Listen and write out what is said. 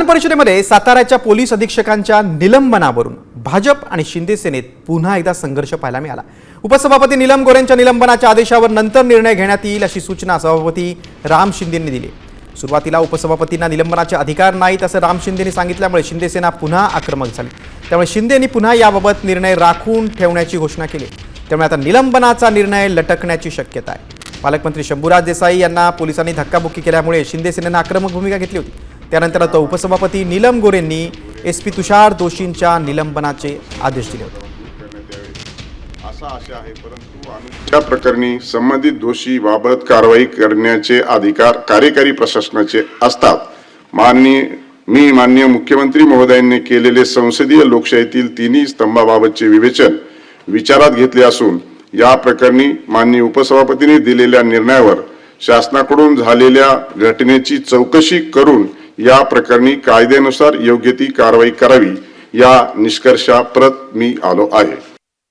विधान परिषदेमध्ये साताऱ्याच्या पोलीस अधीक्षकांच्या निलंबनावरून भाजप आणि शिंदे सेनेत पुन्हा एकदा संघर्ष पाहायला मिळाला। उपसभापती नीलम गोरेंच्या निलंबनाच्या आदेशावर नंतर निर्णय घेण्यात येईल अशी सूचना सभापती राम शिंदेंनी दिली। सुरुवातीला उपसभापतींना निलंबनाचे अधिकार नाहीत असं राम शिंदेंनी सांगितल्यामुळे शिंदे सेना पुन्हा आक्रमक झाली। त्यामुळे शिंदेंनी पुन्हा याबाबत निर्णय राखून ठेवण्याची घोषणा केली। त्यामुळे आता निलंबनाचा निर्णय लटकण्याची शक्यता आहे। पालकमंत्री शंभूराज देसाई यांना पोलिसांनी धक्काबुक्की केल्यामुळे शिंदे सेनेनं आक्रमक भूमिका घेतली होती। त्यानंतर आता उपसभापती नीलम गोरेंनी एसपी तुषार दोशींच्या निलंबनाचे आदेश दिले होते। या प्रकरणी संबंधित दोषी बाबत कारवाई करण्याचे अधिकार कार्यकारी प्रशासनाचे असतात। माननीय मुख्यमंत्री महोदयांनी केलेले संसदीय लोकशाहीतील तिन्ही स्तंभाबाबतचे विवेचन विचारात घेतले असून या प्रकरणी माननीय उपसभापतींनी दिलेल्या निर्णयावर शासनाकडून झालेल्या घटनेची चौकशी करून या प्रकरणी कायद्यानुसार योग्य ती कारवाई करावी या निष्कर्षाप्रत मी आलो आहे।